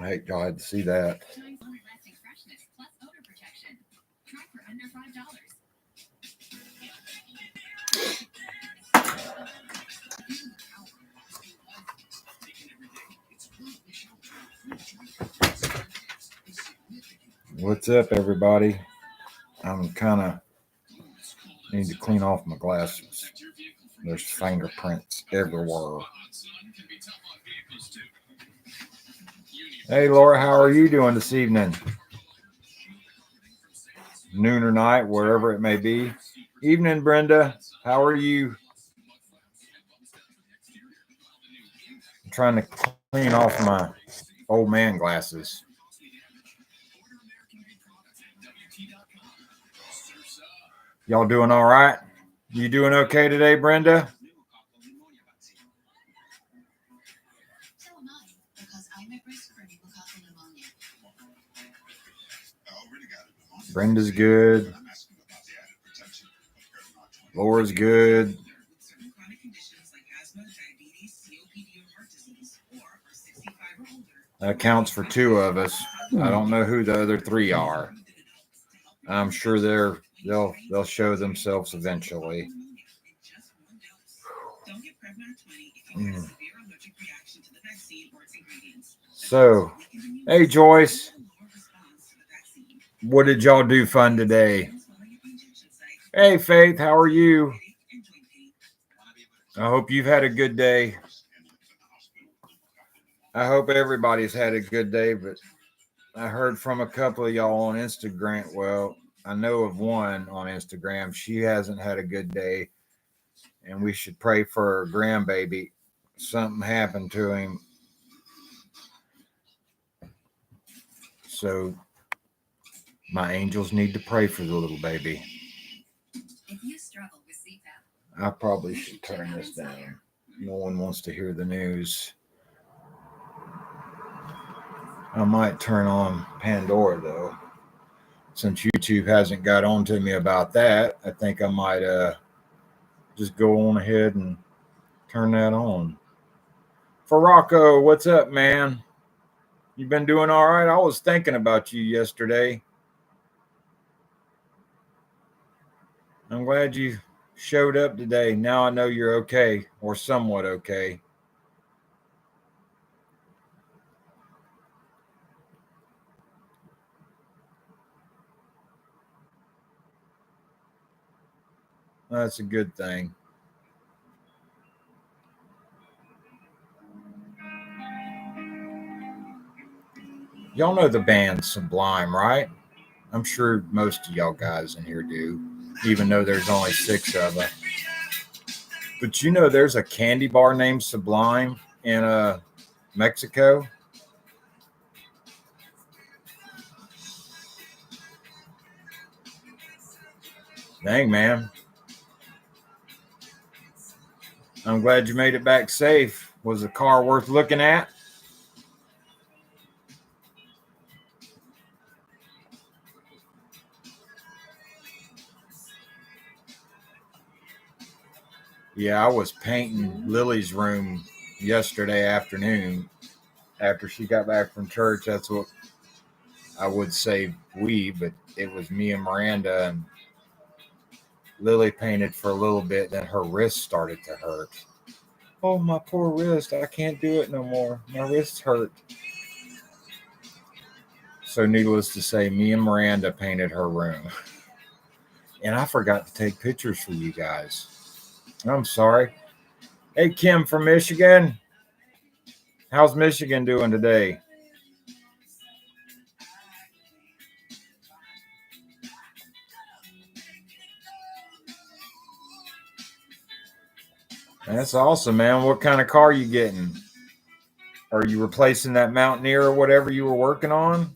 hate y'all had to see that. What's up, everybody? I'm kind of need to clean off my glasses. There's fingerprints everywhere. Hey, Laura, how are you doing this evening? Noon or night, wherever it may be. Evening, Brenda. How are you? I'm trying to clean off my old man glasses. Y'all doing all right? You doing okay today, Brenda? Brenda's good. Laura's good. That counts for two of us. I don't know who the other three are. I'm sure they'll show themselves eventually. So, hey Joyce, what did y'all do fun today? Hey Faith, how are you? I hope you've had a good day. I hope everybody's had a good day, but I heard from a couple of y'all on Instagram. Well, I know of one on Instagram. She hasn't had a good day, and we should pray for her grandbaby. Something happened to him. So my angels need to pray for the little baby. If you struggle with CPAP, I probably should turn this down. No one wants to hear the news. I might turn on Pandora, though. Since YouTube hasn't got on to me about that, I think I might just go on ahead and turn that on. Farako, what's up, man? You been doing all right? I was thinking about you yesterday. I'm glad you showed up today. Now I know you're okay, or somewhat okay. That's a good thing. Y'all know the band Sublime, right? I'm sure most of y'all guys in here do, even though there's only 6 of them. But you know there's a candy bar named Sublime in Mexico? Dang, man. I'm glad you made it back safe. Was the car worth looking at? Yeah, I was painting Lily's room yesterday afternoon after she got back from church. That's what I would say but it was me and Miranda, and Lily painted for a little bit, then her wrist started to hurt. Oh, my poor wrist. I can't do it no more. My wrist hurt. So needless to say, me and Miranda painted her room. And I forgot to take pictures for you guys. I'm sorry. Hey, Kim from Michigan. How's Michigan doing today? That's awesome, man. What kind of car are you getting? Are you replacing that Mountaineer or whatever you were working on?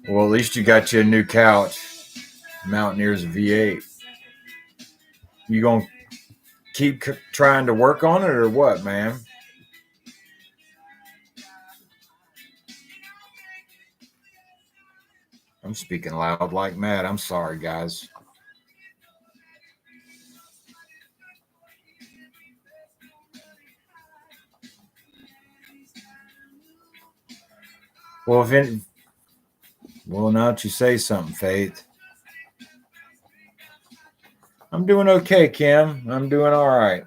Well, at least you got you a new couch. Mountaineer's V8. You gonna keep trying to work on it or what, man? I'm speaking loud like mad. I'm sorry, guys. Well, well, now that you say something, Faith, I'm doing okay, Kim. I'm doing all right.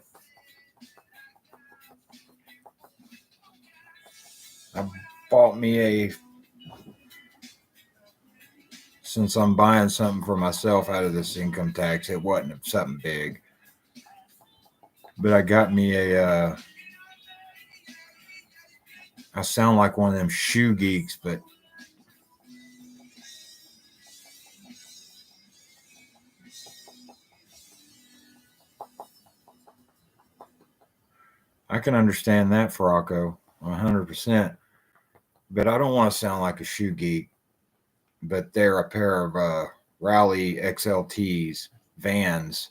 I bought me a since I'm buying something for myself out of this income tax. It wasn't something big, but I got me a. I sound like one of them shoe geeks, but I can understand that, Farako, 100%. But I don't want to sound like a shoe geek. But they're a pair of Rally XLTs Vans,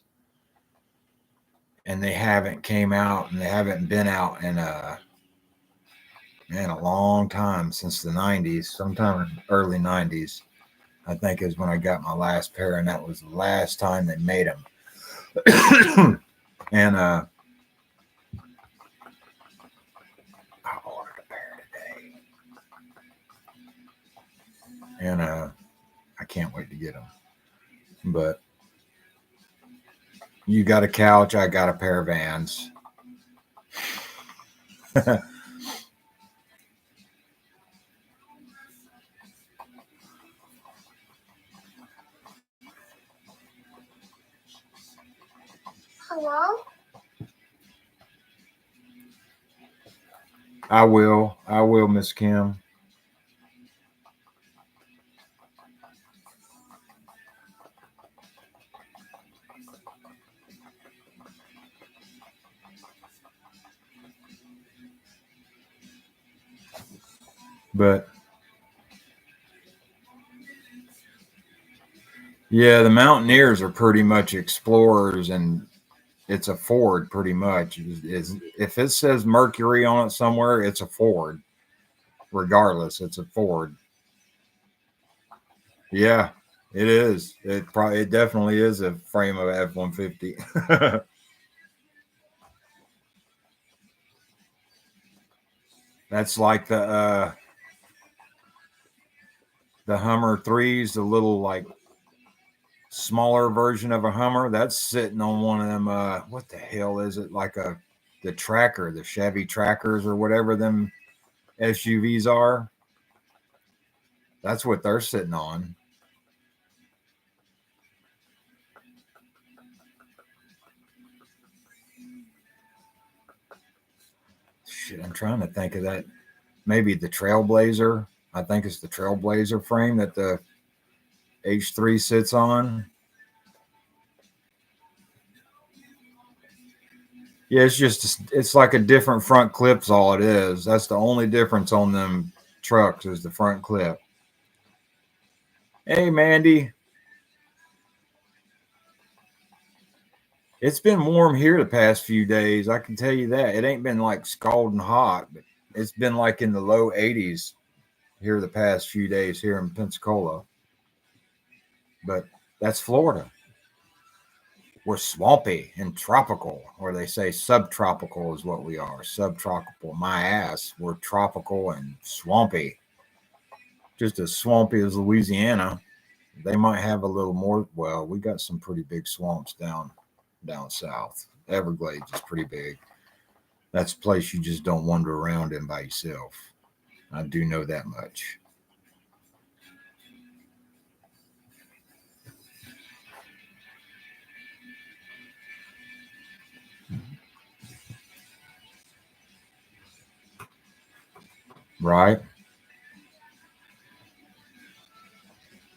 and they haven't came out and they haven't been out in a long time, since the 90s, sometime in early 90s. I think is when I got my last pair, and that was the last time they made them. And I ordered a pair today, and I can't wait to get them. But you got a couch, I got a pair of Vans. Hello? I will, Miss Kim. But yeah, the Mountaineers are pretty much explorers, and it's a Ford pretty much. If it says Mercury on it somewhere, it's a Ford. Regardless, it's a Ford. Yeah, it is. It definitely is a frame of F-150. That's like the Hummer threes, the little like smaller version of a Hummer. That's sitting on one of them. What the hell is it? Like the Tracker, the Chevy Trackers or whatever them SUVs are. That's what they're sitting on. Shit, I'm trying to think of that. Maybe the Trailblazer. I think it's the Trailblazer frame that the H3 sits on. Yeah, it's like a different front clip's all it is. That's the only difference on them trucks is the front clip. Hey, Mandy, it's been warm here the past few days. I can tell you that. It ain't been like scalding hot, but it's been like in the low 80s here the past few days here in Pensacola. But that's Florida. We're swampy and tropical, or they say subtropical is what we are. Subtropical, my ass. We're tropical and swampy. Just as swampy as Louisiana. They might have a little more. Well, we got some pretty big swamps down south. Everglades is pretty big. That's a place you just don't wander around in by yourself. I do know that much. Right?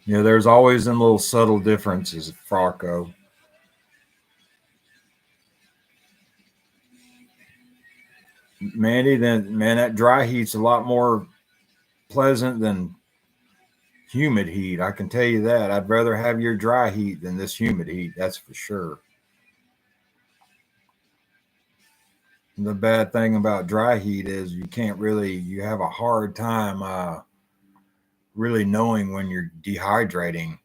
Yeah, there's always them little subtle differences, Farco. Mandy, then man, that dry heat's a lot more pleasant than humid heat. I can tell you that. I'd rather have your dry heat than this humid heat. That's for sure. The bad thing about dry heat is you can't really, you have a hard time really knowing when you're dehydrating.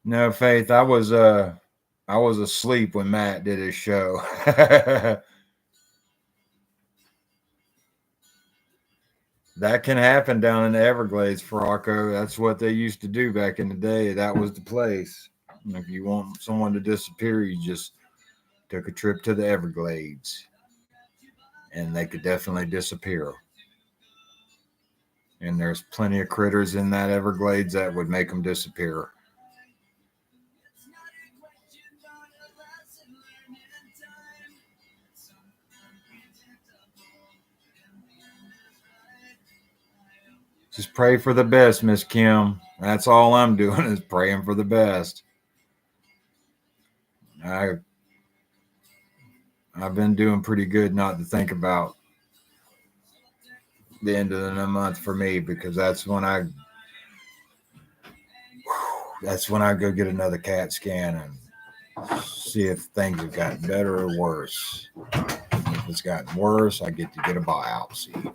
No, Faith, I was asleep when Matt did his show. That can happen down in the Everglades, Farako. That's what they used to do back in the day. That was the place. And if you want someone to disappear, you just took a trip to the Everglades, and they could definitely disappear. And there's plenty of critters in that Everglades that would make them disappear. Just pray for the best, Miss Kim. That's all I'm doing is praying for the best. I've been doing pretty good not to think about the end of the month for me, because that's when I go get another CAT scan and see if things have gotten better or worse. If it's gotten worse, I get to get a biopsy.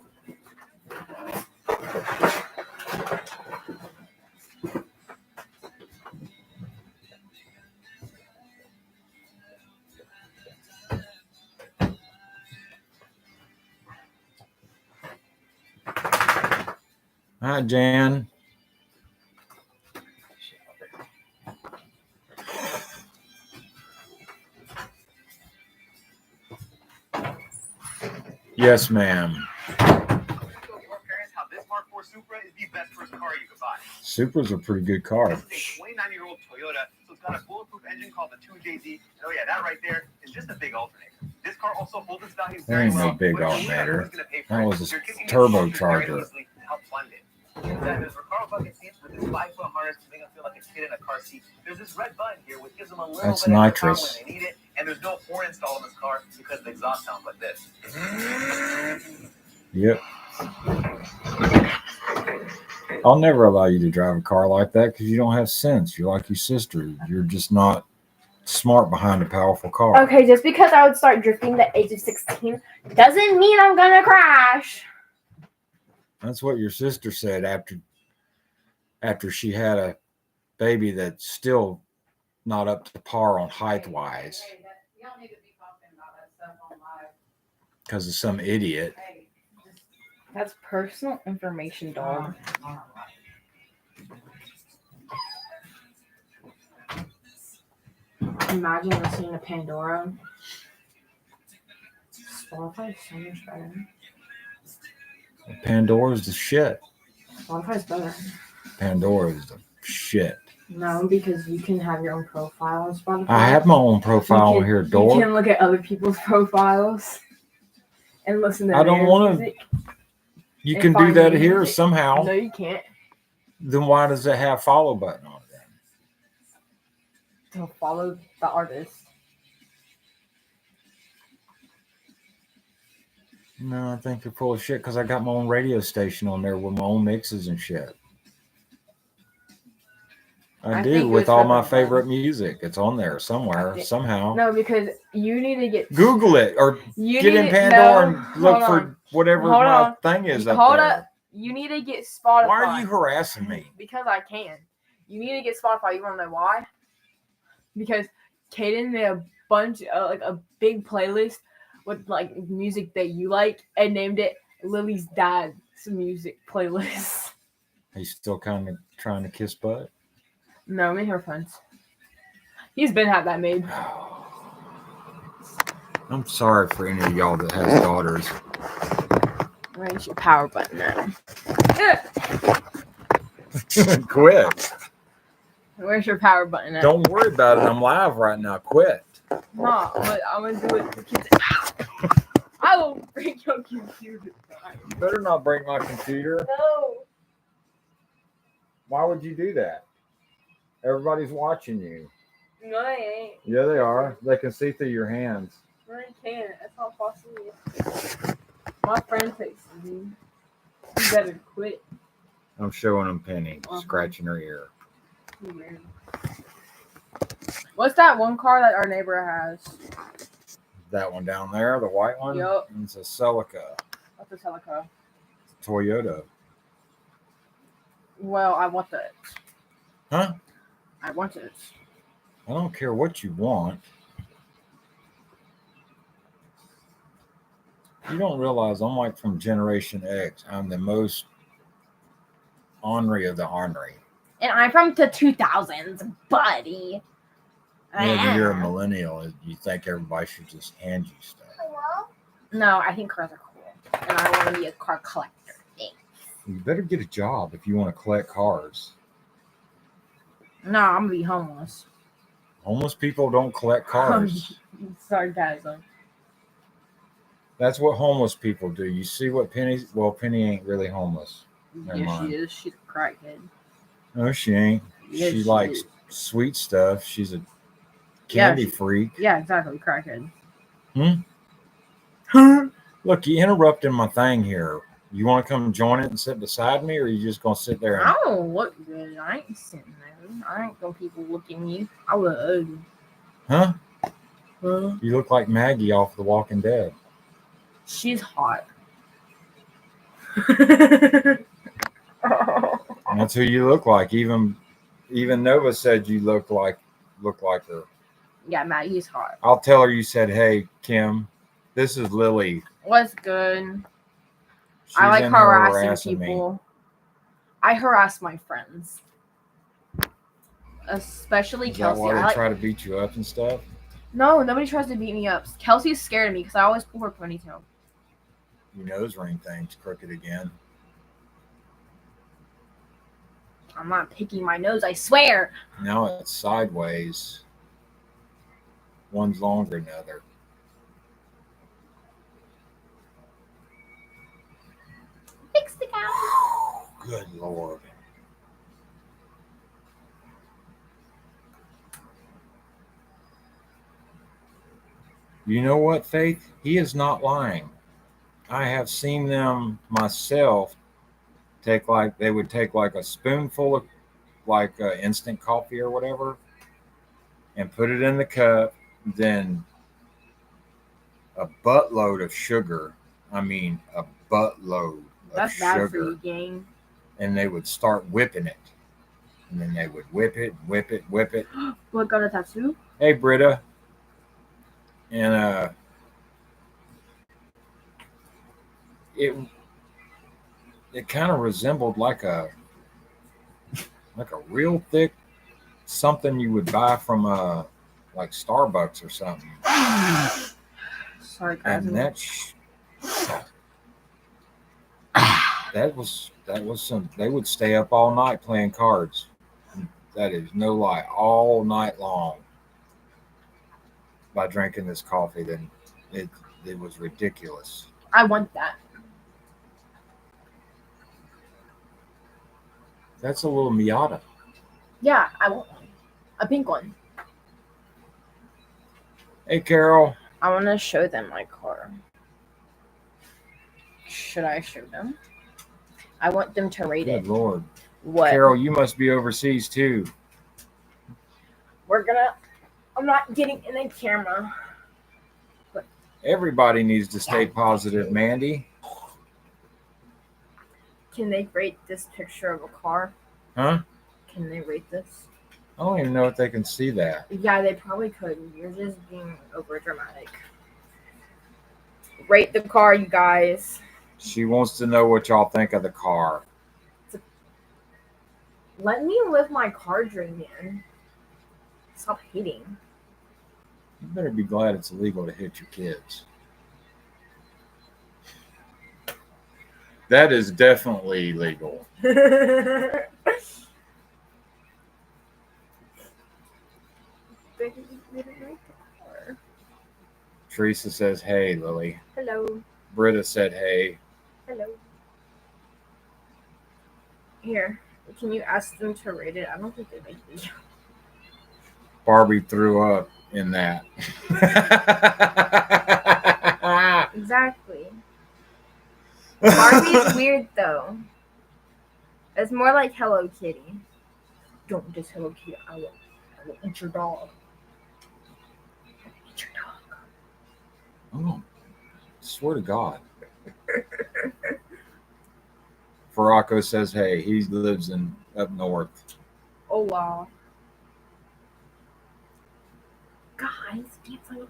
Hi, Jan. Yes, ma'am. Supra's a pretty good car. This is a 29-year-old Toyota, so it's got a bulletproof engine called the 2JZ. Oh yeah, that right there is just a big alternator. This car also holds its value There very ain't well. no big but alternator. That was a turbocharger. There's Recaro bucket seats with this 5-foot harness to make them feel like a kid in a car seat. There's this red button here which gives them a little That's bit of nitrous. power when they need it, and there's no horn installed in this car because the exhaust sounds like this. Yep. I'll never allow you to drive a car like that because you don't have sense. You're like your sister. You're just not smart behind a powerful car. Okay, just because I would start drifting at the age of 16 doesn't mean I'm gonna crash. That's what your sister said after she had a baby that's still not up to par on height-wise. You don't need to be talking about that stuff on live. Because of some idiot. That's personal information, dog. Imagine listening to Pandora. Spotify is so much better. Pandora's the shit. Spotify's better. Pandora is the shit. No, because you can have your own profile on Spotify. I have my own profile on here, Dora. You can look at other people's profiles and listen to I don't want music. You can do that here music. somehow. No, you can't. Then why does it have follow button on it then? To follow the artist. No, I think you're full of shit because I got my own radio station on there with my own mixes and shit. I do, with all my favorite music. It's on there somewhere, somehow. No, because you need to get... Google it or get in Pandora and look for whatever my thing is up there. Hold up. You need to get Spotify. Why are you harassing me? Because I can. You need to get Spotify. You want to know why? Because Kaden made a bunch of, like, a big playlist with, like, music that you like and named it Lily's Dad's Music Playlist. He's still kind of trying to kiss butt? No, me and her friends. He's been had that made. I'm sorry for any of y'all that has daughters. Where's your power button now? Quit. Where's your power button at? Don't worry about it. I'm live right now. Quit. No, but I'm going to do it for kids. I will break your computer. You better not break my computer. No. Why would you do that? Everybody's watching you. No, they ain't. Yeah, they are. They can see through your hands. No, they can't. That's not possible. My friend takes me. You better quit. I'm showing them Penny scratching her ear. What's that one car that our neighbor has? That one down there, the white one. Yup. It's a Celica, What's a Celica? Toyota. Well, I want that. Huh? I want it. I don't care what you want. You don't realize I'm like from Generation X. I'm the most ornery of the ornery. And I'm from the 2000s, buddy. Maybe you're a millennial. You think everybody should just hand you stuff. Hello? No, I think cars are cool. And I want to be a car collector. Thanks. You better get a job if you want to collect cars. No, I'm going to be homeless. Homeless people don't collect cars. Sarcasm. That's what homeless people do. You see what Penny's... Well, Penny ain't really homeless. Never Yes, mind. she is. She's a crackhead. No, she ain't. Yes, she she likes is. sweet stuff. She's a candy freak. Yeah, exactly. Crackhead. Look, you interrupting my thing here. You want to come join it and sit beside me, or are you just going to sit there? I don't look good. I ain't sitting there. I ain't gonna people look at me. I look ugly. Huh? Huh? You look like Maggie off The Walking Dead. She's hot. That's who you look like. Even Nova said you look like her. Yeah, Maggie's hot. I'll tell her you said, "Hey, Kim, this is Lily." What's good? She's I like in here harassing people. I harass my friends. Especially Is that Kelsey. why they try to beat you up and stuff? No, nobody tries to beat me up. Kelsey's scared of me because I always pull her ponytail. Your nose ring thing's crooked again. I'm not picking my nose, I swear. Now it's sideways. One's longer than the other. Fix the cow. Good Lord. You know what, Faith? He is not lying. I have seen them myself they would take like a spoonful of like instant coffee or whatever and put it in the cup, then a buttload of sugar. I mean, a buttload That's of bad sugar. for you, gang. And they would start whipping it. And then they would whip it. What, got a tattoo? Hey, Britta. And it kind of resembled like a real thick something you would buy from like Starbucks or something. Sorry, And guys. that was some. They would stay up all night playing cards. That is no lie, all night long. By drinking this coffee, then it was ridiculous. I want that. That's a little Miata. Yeah, I want one. A pink one. Hey, Carol. I want to show them my car. Should I show them? I want them to rate Good it. Lord. What? Carol, you must be overseas too. I'm not getting in the camera. Everybody needs to stay positive, Mandy. Can they rate this picture of a car? Huh? Can they rate this? I don't even know if they can see that. Yeah, they probably could. You're just being over dramatic. Rate the car, you guys. She wants to know what y'all think of the car. Let me live my car dream, man. Stop hating. You better be glad it's illegal to hit your kids. That is definitely illegal. Teresa says, "Hey, Lily." Hello. Britta said, "Hey." Hello. Here, can you ask them to rate it? I don't think they make it. Barbie threw up in that. Exactly. Barbie's weird though. It's more like Hello Kitty. Don't just Hello Kitty. I will eat your dog. Eat your dog. Oh, swear to God. Farako says, hey, he lives in up north. Oh wow. Guys, keep playing.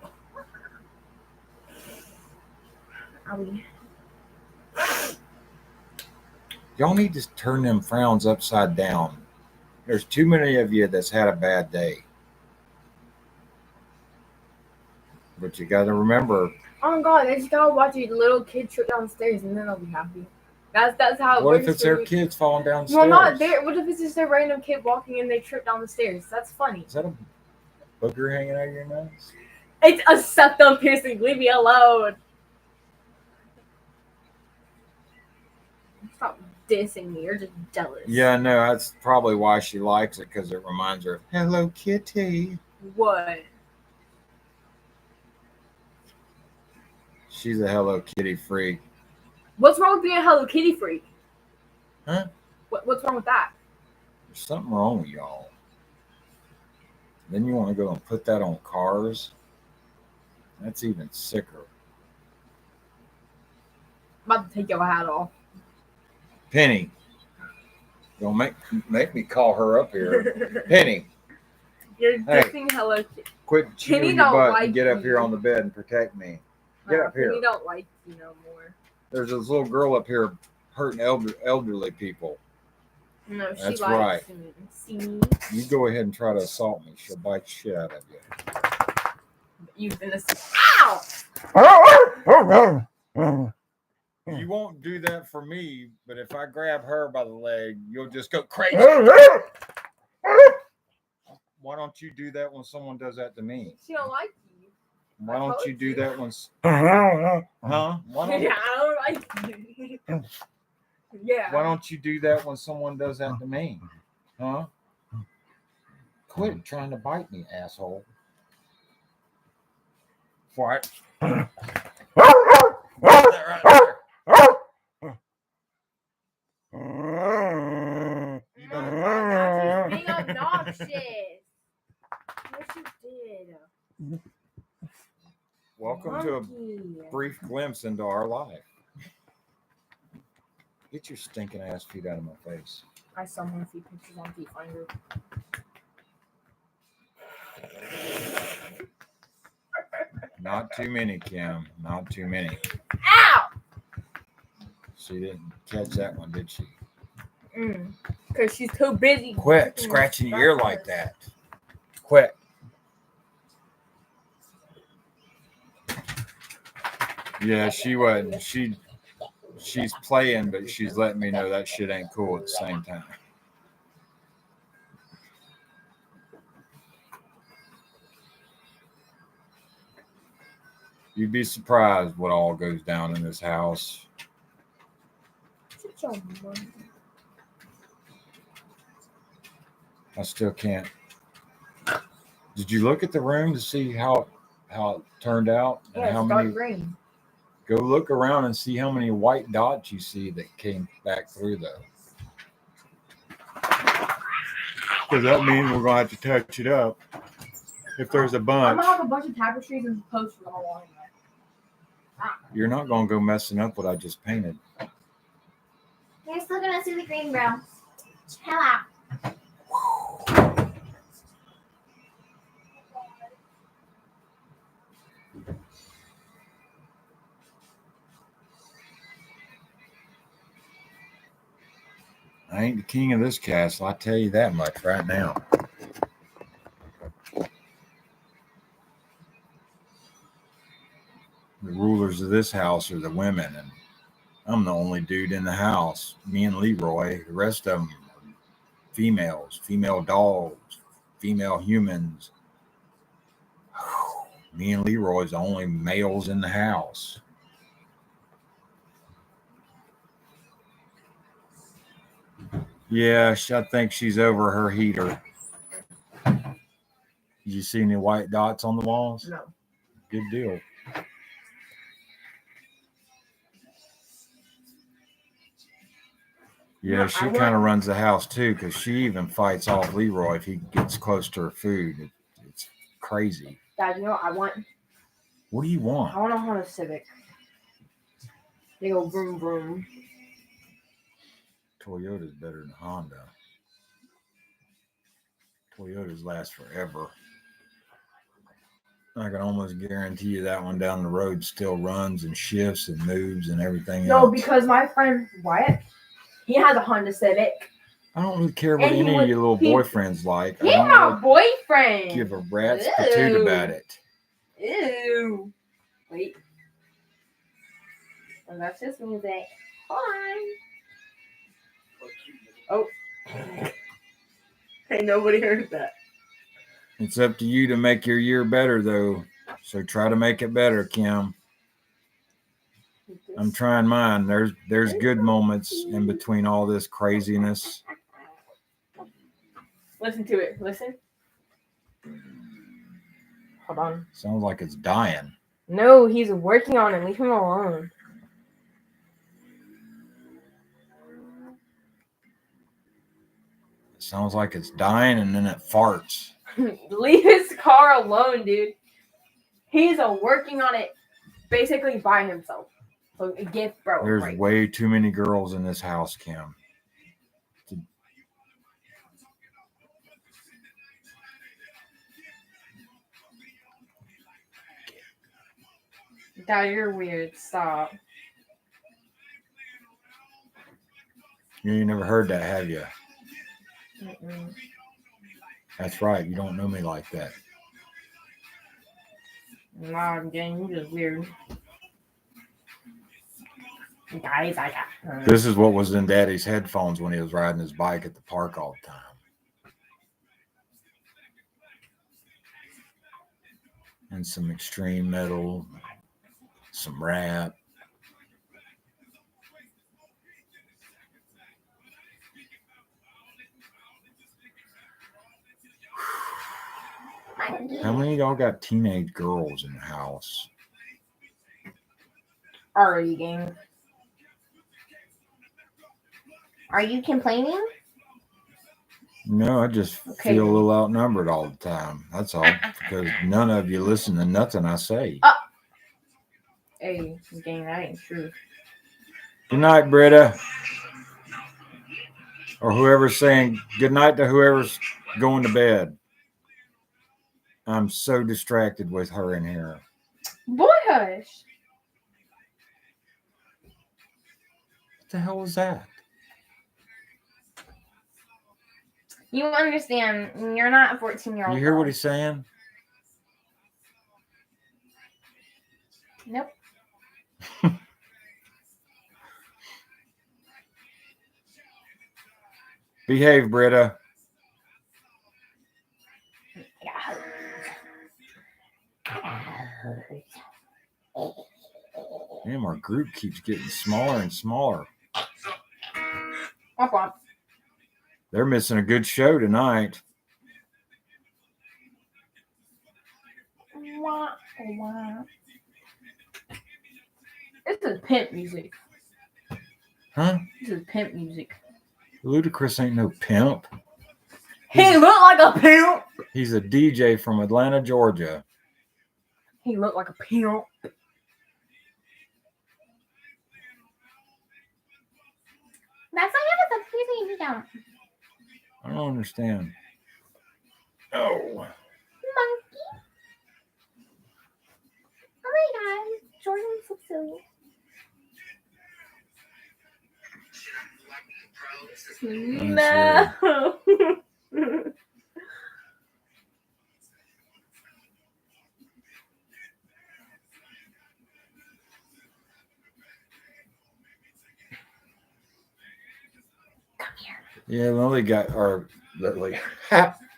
Are we? Y'all need to turn them frowns upside down. There's too many of you that's had a bad day. But you got to remember. Oh my God, they just gotta watch a little kid trip downstairs and then they'll be happy. That's how it What works. if it's for their me. kids falling downstairs? Well, not there. What if it's just a random kid walking and they trip down the stairs? That's funny. Is that a booger hanging out of your nose? It's a septum piercing. Leave me alone. Stop dissing me. You're just jealous. Yeah, no, that's probably why she likes it, because it reminds her of Hello Kitty. What? She's a Hello Kitty freak. What's wrong with being a Hello Kitty freak? Huh? What's wrong with that? There's something wrong with y'all. Then you want to go and put that on cars? That's even sicker. I'm about to take your hat off. Penny. Don't make me call her up here. Penny, You're Hey. dissing Hello Kitty. quit Penny chewing your don't butt like and get up you. here on the bed and protect me. Get up here. Penny don't like you no more. There's this little girl up here hurting elderly people. No, she That's likes right. me. See? You go ahead and try to assault me. She'll bite the shit out of you. You've been Ow! You won't do that for me, but if I grab her by the leg, you'll just go crazy. Why don't you do that when someone does that to me? She don't like you. Why don't you do that when... Huh? Why don't, Yeah, I don't like you. Yeah. why don't you do that when someone does that to me? Huh? Quit trying to bite me, asshole. What? That right there. You Oh better- my God, she's being obnoxious. What you did? Welcome to a Monkey. brief glimpse into our life. Get your stinking ass feet out of my face. I saw one few pictures on Viewfinder. Not too many, Kim. Not too many. Ow! She didn't catch that one, did she? Because she's too busy. Quit scratching your ear like that. Quit. Yeah, she wasn't. She's playing, but she's letting me know that shit ain't cool at the same time. You'd be surprised what all goes down in this house. I still can't. Did you look at the room to see how it turned out and Yeah, how it's many? dark green. Go look around and see how many white dots you see that came back through though. Because that means we're gonna have to touch it up. If there's a I'm bunch, gonna have a bunch of tapestries and posters on the wall. you're not gonna go messing up what I just painted. You're still gonna see the green, bro. Chill out. I ain't the king of this castle, I tell you that much right now. The rulers of this house are the women, and I'm the only dude in the house. Me and Leroy. The rest of them are females, female dogs, female humans. Me and Leroy's the only males in the house. Yeah, I think she's over her heater. Did you see any white dots on the walls? No. Good deal. Yeah, No, she I kind of runs the house too, because she even fights off Leroy if he gets close to her food. It's crazy. Dad, you know what I want? What do you I want? want a Honda Civic. They go vroom vroom. Toyota's better than Honda. Toyotas last forever. I can almost guarantee you that one down the road still runs and shifts and moves and everything No, else. because my friend Wyatt, he has a Honda Civic. I don't really care what And he any would- of your little he- boyfriends like. I He's don't my really boyfriend. give a rat's patoot about it. Ew. Wait. Oh, that's his music. Hold on. Oh. Hey, nobody heard that. It's up to you to make your year better, though. So try to make it better, Kim. I'm trying mine. There's good moments in between all this craziness. Listen to it. Listen. Hold on. Sounds like it's dying. No, he's working on it. Leave him alone. It sounds like it's dying and then it farts. Leave his car alone, dude. He's working on it basically by himself. So give bro. There's right. way too many girls in this house, Kim. Dad, you're weird. Stop. You ain't never heard that, have you? Mm-mm. That's right. You don't know me like that. Nah, I'm getting you just weird. Guys, I got. This is what was in Daddy's headphones when he was riding his bike at the park all the time. And some extreme metal, some rap. How many of y'all got teenage girls in the house? Already, gang. Are you complaining? No, I just Okay. feel a little outnumbered all the time. That's all. Because none of you listen to nothing I say. Hey, gang, that ain't true. Good night, Britta. Or whoever's saying good night to whoever's going to bed. I'm so distracted with her in here. Boy, hush. What the hell was that? You understand, you're not a 14-year-old. You hear what he's saying? Nope. Behave, Britta. Damn, our group keeps getting smaller and smaller. Womp womp. They're missing a good show tonight. Wah, wah. This is pimp music. Huh? This is pimp music. Ludacris ain't no pimp. He looked like a pimp. He's a DJ from Atlanta, Georgia. He looked like a pimp. That's not even the pleasing you don't. I don't understand. Oh. Monkey. Oh my god. Jordan's so silly. No. Come here. Yeah, Lily got, or Lily,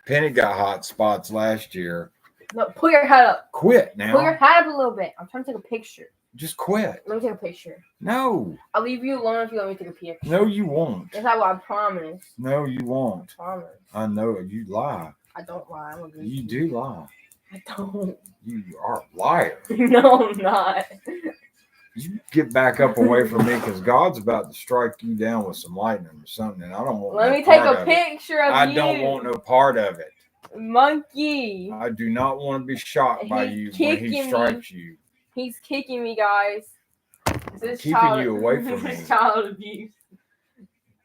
Penny got hot spots last year. No, pull your head up. Quit Pull your now. head up a little bit. I'm trying to take a picture. Just quit. Let me take a picture. No. I'll leave you alone if you let me take a picture. No, you won't. Yes, I will. I promise. No, you won't. Promise. I know it. You lie. I don't lie. I'm a good You kid. do lie. I don't. You are a liar. No, I'm not. You get back up away from me because God's about to strike you down with some lightning or something, and I don't want Let no me take part a of it. picture of I you. don't want no part of it. Monkey. I do not want to be shocked by He's you when he kicking strikes you. He's kicking me, guys. This is Keeping you away from this me. is child abuse.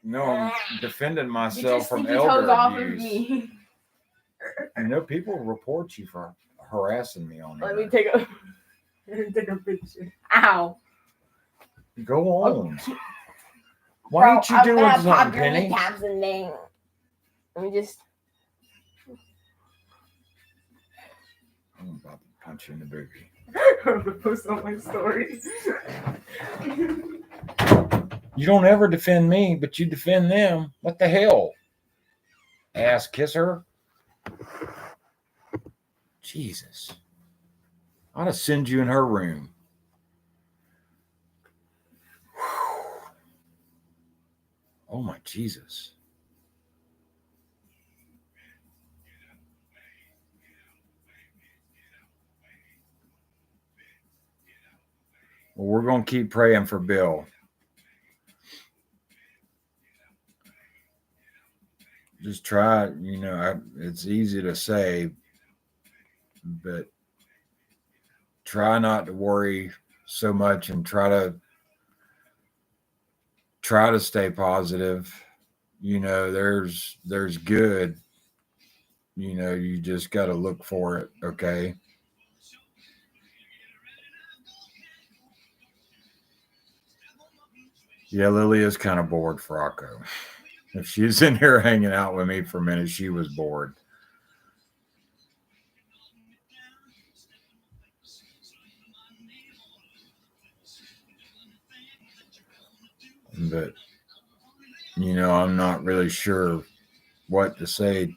No, I'm defending Get your myself from stinky elder toes off of abuse. me. You know, people report you for harassing me on Let there. me take a picture. Ow. Go on. Okay. Why Bro, ain't you I'm doing gonna something, pop your Penny? kneecaps and then let me just. I'm about to punch you in the booty. I'm gonna post on my story. You don't ever defend me, but you defend them. What the hell? Ass kisser? Jesus. I ought to send you in her room. Oh my Jesus. Well, we're going to keep praying for Bill. Just try, it's easy to say, but try not to worry so much and try to stay positive. There's good. You just got to look for it, okay? Yeah, Lily is kind of bored, Frocko. If she's in here hanging out with me for a minute, she was bored. But, I'm not really sure what to say,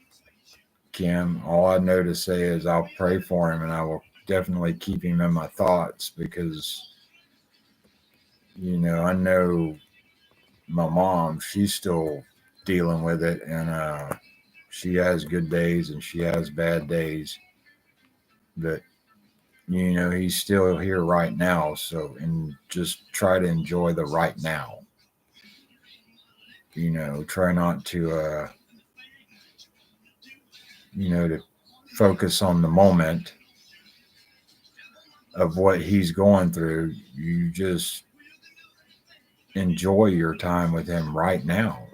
Kim. All I know to say is I'll pray for him and I will definitely keep him in my thoughts because, I know my mom, she's still dealing with it and she has good days and she has bad days. But, he's still here right now. So, and just try to enjoy the right now. Try not to, to focus on the moment of what he's going through. You just enjoy your time with him right now,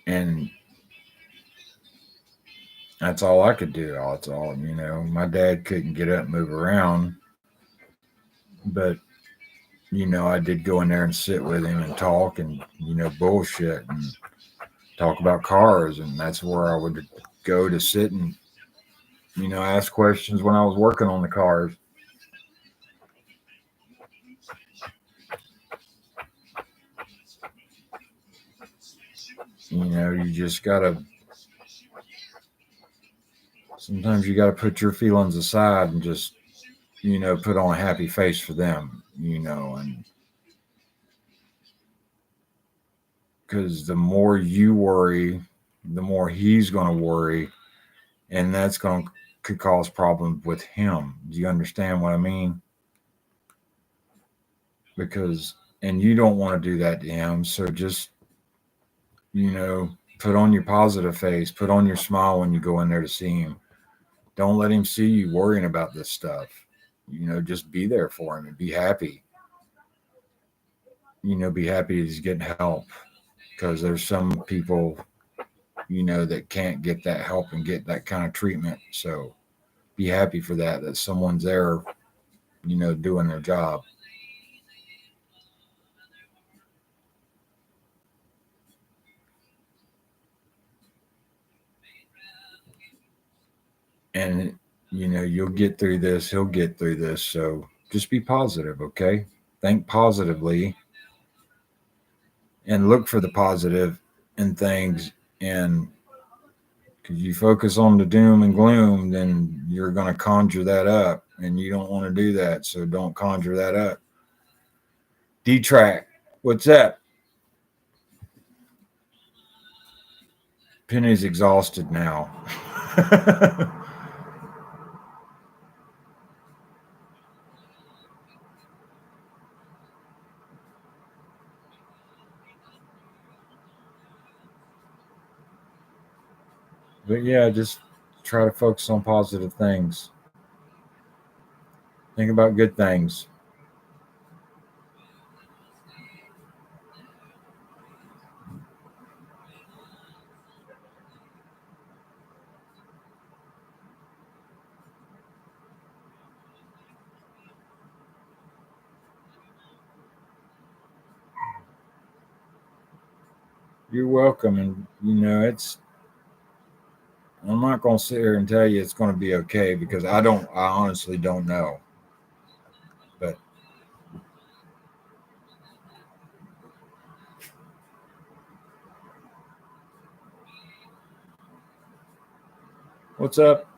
and that's all I could do. That's all, my dad couldn't get up and move around, but, I did go in there and sit with him and talk and, bullshit and talk about cars. And that's where I would go to sit and, ask questions when I was working on the cars. You just gotta, sometimes you gotta put your feelings aside and just, put on a happy face for them, and because the more you worry, the more he's going to worry, and that's could cause problems with him. Do you understand what I mean? Because, and you don't want to do that to him, so just, put on your positive face, put on your smile when you go in there to see him. Don't let him see you worrying about this stuff. Just be there for him and be happy. Be happy he's getting help, because there's some people, that can't get that help and get that kind of treatment. So be happy for that someone's there, doing their job. And, you'll get through this. He'll get through this. So just be positive, okay? Think positively and look for the positive in things. And because you focus on the doom and gloom, then you're going to conjure that up. And you don't want to do that. So don't conjure that up. D-Track, what's up? Penny's exhausted now. But yeah, just try to focus on positive things. Think about good things. You're welcome. And, I'm not going to sit here and tell you it's going to be okay because I honestly don't know. But what's up?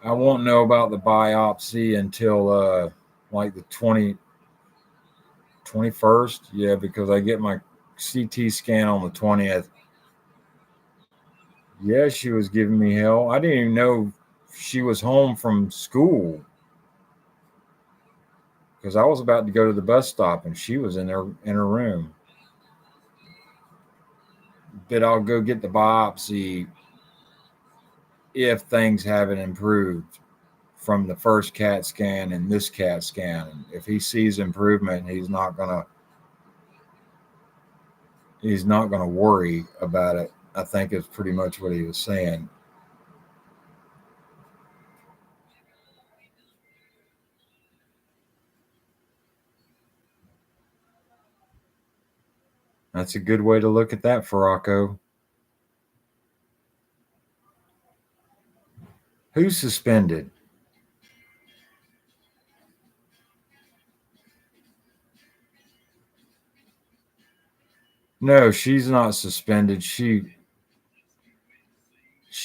I won't know about the biopsy until like the 21st. Yeah, because I get my CT scan on the 20th. Yeah, she was giving me hell. I didn't even know she was home from school because I was about to go to the bus stop and she was in her room. But I'll go get the biopsy if things haven't improved from the first CAT scan and this CAT scan. And if he sees improvement, he's not gonna worry about it. I think is pretty much what he was saying. That's a good way to look at that, Farako. Who's suspended? No, she's not suspended. She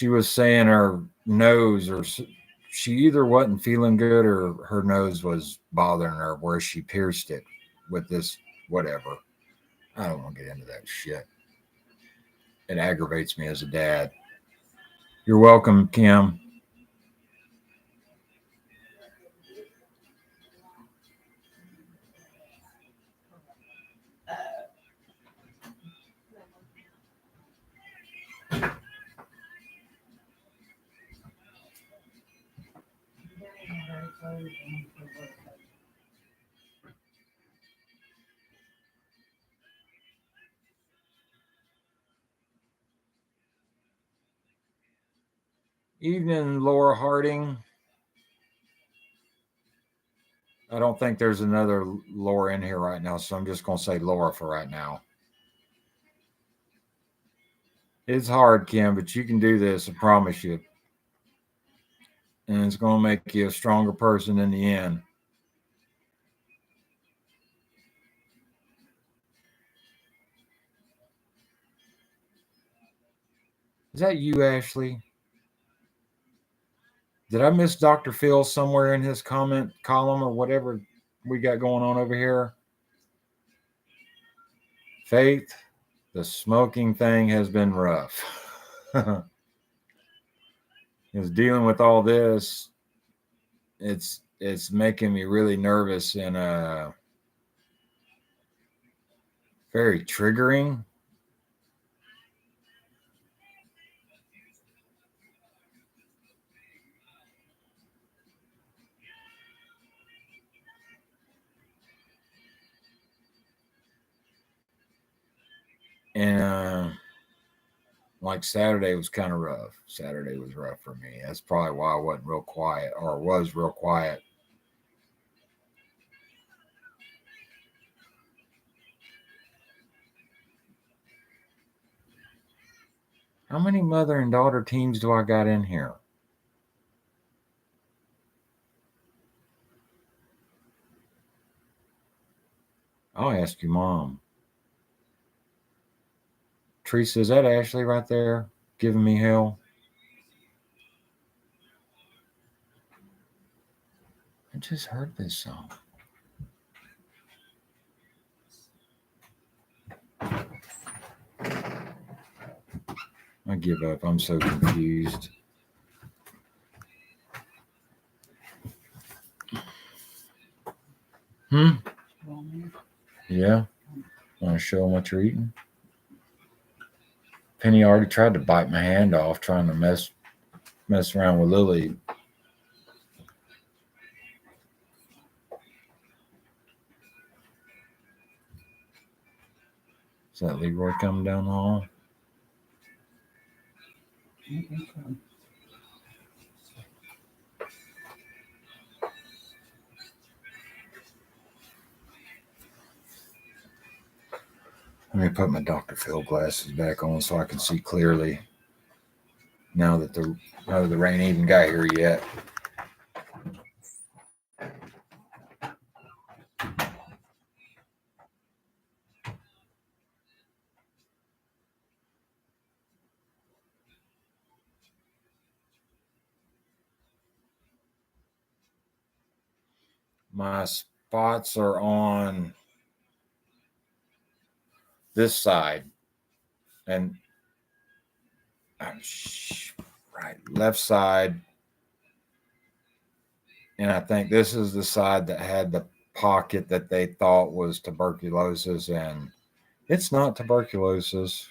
was saying her nose, or she either wasn't feeling good or her nose was bothering her where she pierced it with this whatever. I don't want to get into that shit. It aggravates me as a dad. You're welcome, Kim. Evening, Laura Harding. I don't think there's another Laura in here right now, so I'm just going to say Laura for right now. It's hard, Kim, but you can do this, I promise you. And it's going to make you a stronger person in the end. Is that you, Ashley? Did I miss Dr. Phil somewhere in his comment column or whatever we got going on over here? Faith, the smoking thing has been rough. Is dealing with all this, it's making me really nervous and very triggering. And like Saturday was kind of rough. Saturday was rough for me. That's probably why I wasn't real quiet, or was real quiet. How many mother and daughter teams do I got in here? I'll ask your mom. Teresa, is that Ashley right there giving me hell? I just heard this song. I give up. I'm so confused. Hmm. Yeah. Want to show them what you're eating? Penny already tried to bite my hand off trying to mess around with Lily. Is that Leroy coming down the hall? Let me put my Dr. Phil glasses back on so I can see clearly now that the rain even got here yet. My spots are on this side and right left side, and I think this is the side that had the pocket that they thought was tuberculosis, and it's not tuberculosis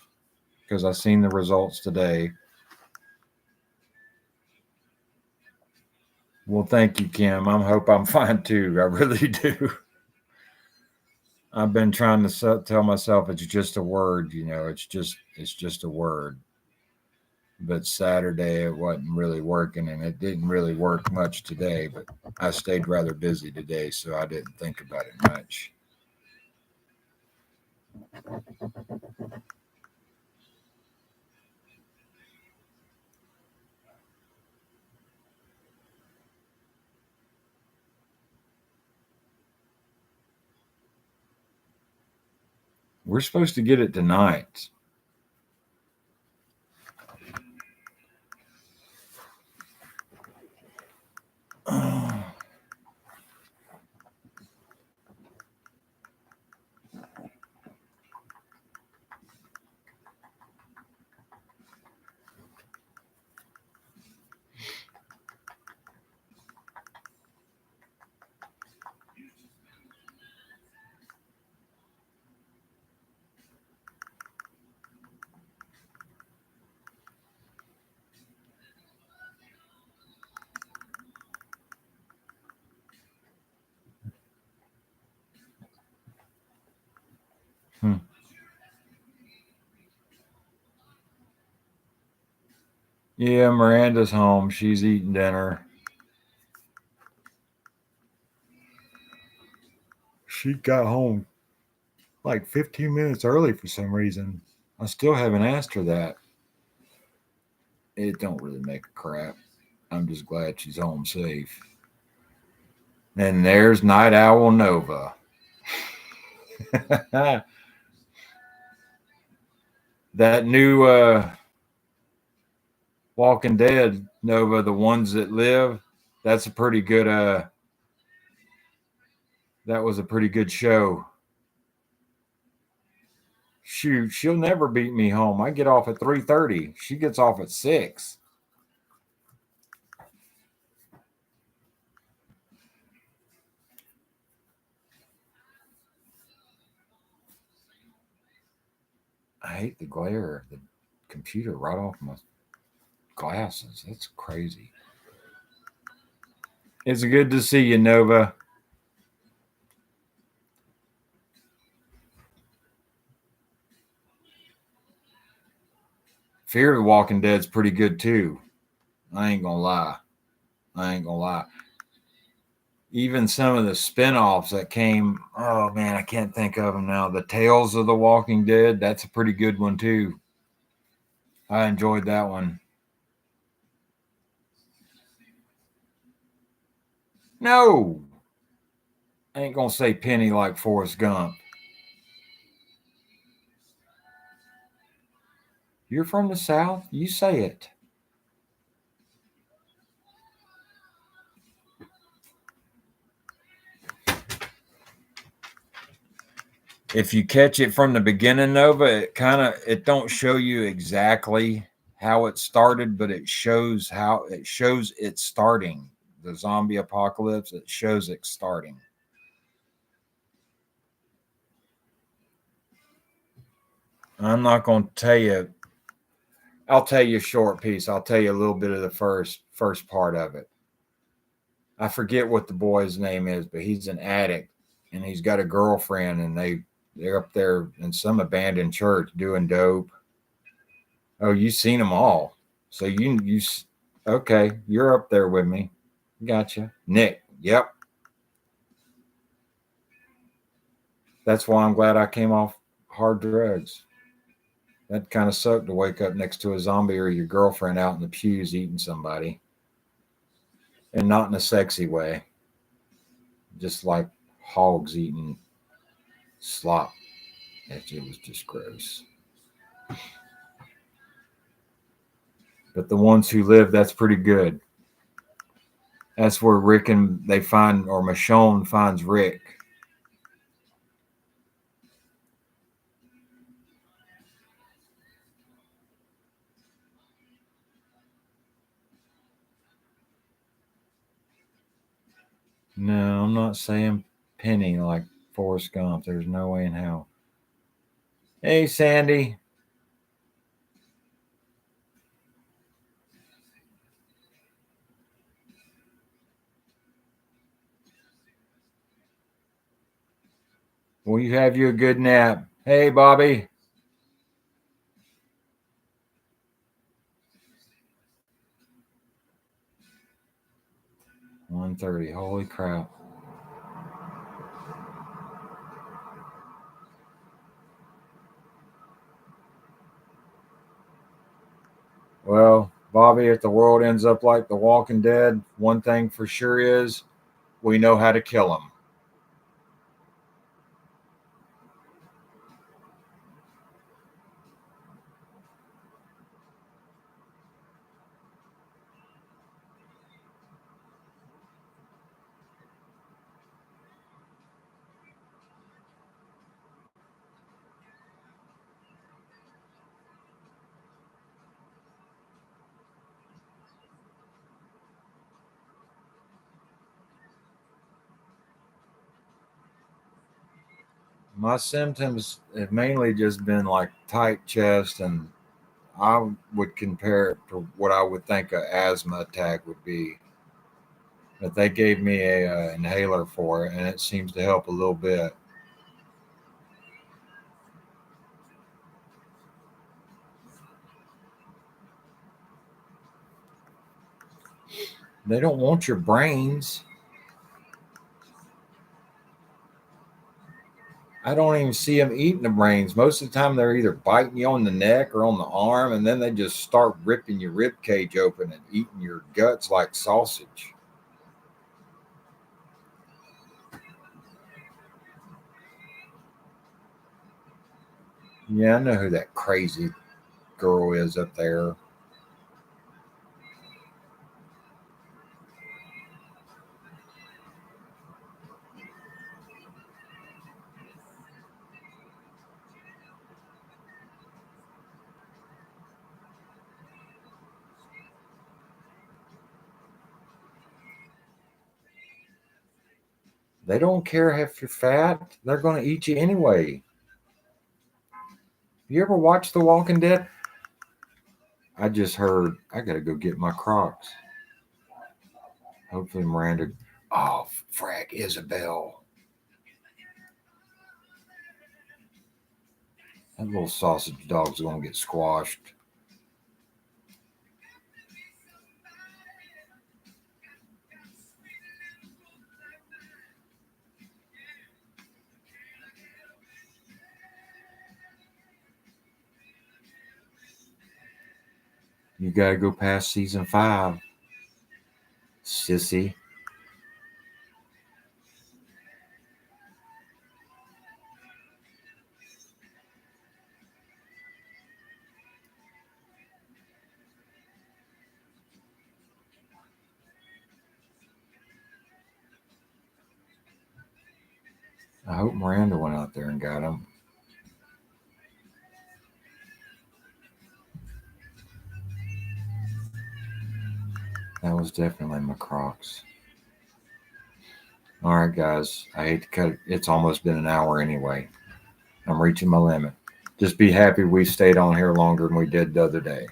because I've seen the results today. Well, thank you, Kim. I hope I'm fine too. I really do. I've been trying to tell myself it's just a word, it's just a word. But Saturday it wasn't really working, and it didn't really work much today, but I stayed rather busy today, so I didn't think about it much. We're supposed to get it tonight. Yeah, Miranda's home. She's eating dinner. She got home like 15 minutes early for some reason. I still haven't asked her that. It don't really make a crap. I'm just glad she's home safe. And there's Night Owl Nova. That new Walking Dead Nova, The Ones That Live, that's a pretty good that was a pretty good show. Shoot, she'll never beat me home. I get off at 3:30. She gets off at 6. I hate the glare of the computer right off my glasses. That's crazy. It's good to see you, Nova. Fear the Walking Dead's pretty good too. I ain't gonna lie. Even some of the spin-offs that came, oh man, I can't think of them now. The Tales of the Walking Dead, that's a pretty good one too. I enjoyed that one. No, I ain't gonna say Penny like Forrest Gump. You're from the South? You say it. If you catch it from the beginning, Nova, it don't show you exactly how it started, but it shows it's starting. The zombie apocalypse, it shows it starting. I'm not going to tell you. I'll tell you a short piece. I'll tell you a little bit of the first part of it. I forget what the boy's name is, but he's an addict, and he's got a girlfriend, and they're up there in some abandoned church doing dope. Oh, you've seen them all, so you okay? You're up there with me. Gotcha, Nick. Yep, that's why I'm glad I came off hard drugs. That kind of sucked to wake up next to a zombie or your girlfriend out in the pews eating somebody, and not in a sexy way, just like hogs eating slop. It was just gross. But the ones who live, that's pretty good. That's where Rick and they find, or Michonne finds Rick. No, I'm not saying Penny like Forrest Gump. There's no way in hell. Hey, Sandy. Will you have you a good nap? Hey, Bobby. $1:30. Holy crap. Well, Bobby, if the world ends up like The Walking Dead, one thing for sure is we know how to kill them. My symptoms have mainly just been like tight chest, and I would compare it to what I would think an asthma attack would be. But they gave me a inhaler for it, and it seems to help a little bit. They don't want your brains. I don't even see them eating the brains. Most of the time, they're either biting you on the neck or on the arm, and then they just start ripping your rib cage open and eating your guts like sausage. Yeah, I know who that crazy girl is up there. They don't care if you're fat. They're going to eat you anyway. You ever watch The Walking Dead? I just heard I got to go get my Crocs. Hopefully Miranda. Oh, frag Isabel. That little sausage dog's going to get squashed. You got to go past season 5, sissy. I hope Miranda went out there and got him. That was definitely my Crocs. All right, guys. I hate to cut it. It's almost been an hour anyway. I'm reaching my limit. Just be happy we stayed on here longer than we did the other day.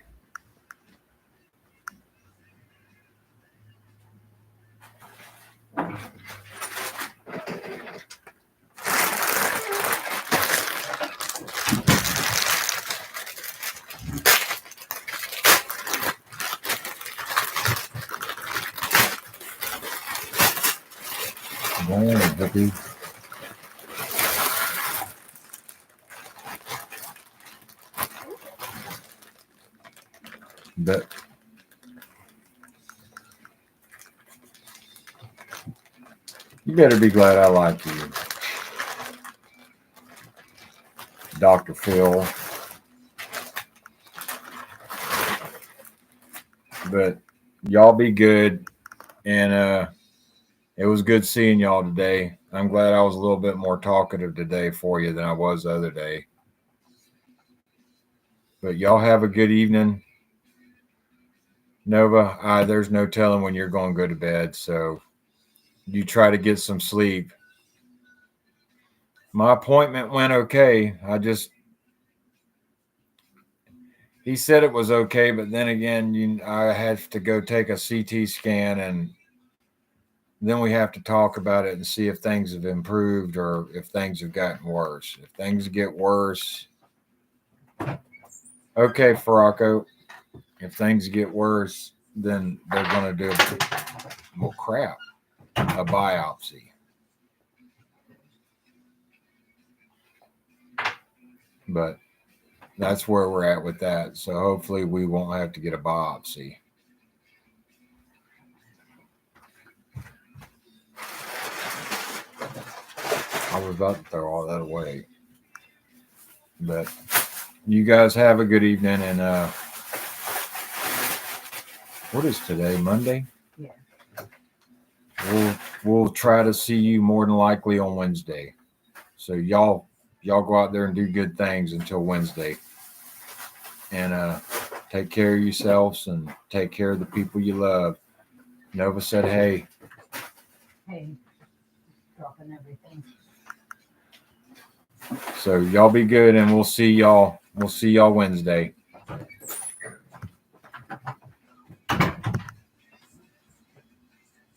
Morning, Vicky. But you better be glad I like you, Dr. Phil. But y'all be good, and it was good seeing y'all today. I'm glad I was a little bit more talkative today for you than I was the other day. But y'all have a good evening. Nova, there's no telling when you're going to go to bed, so you try to get some sleep. My appointment went okay. He said it was okay, but then again, I have to go take a CT scan, and then we have to talk about it and see if things have improved or if things have gotten worse. If things get worse, okay, Farako. If things get worse, then they're going to do a biopsy. But that's where we're at with that. So hopefully we won't have to get a biopsy. I was about to throw all that away. But you guys have a good evening, and what is today? Monday? Yeah. We'll try to see you more than likely on Wednesday. So y'all go out there and do good things until Wednesday. And take care of yourselves and take care of the people you love. Nova said, hey. Hey, dropping everything. So y'all be good, and we'll see y'all Wednesday.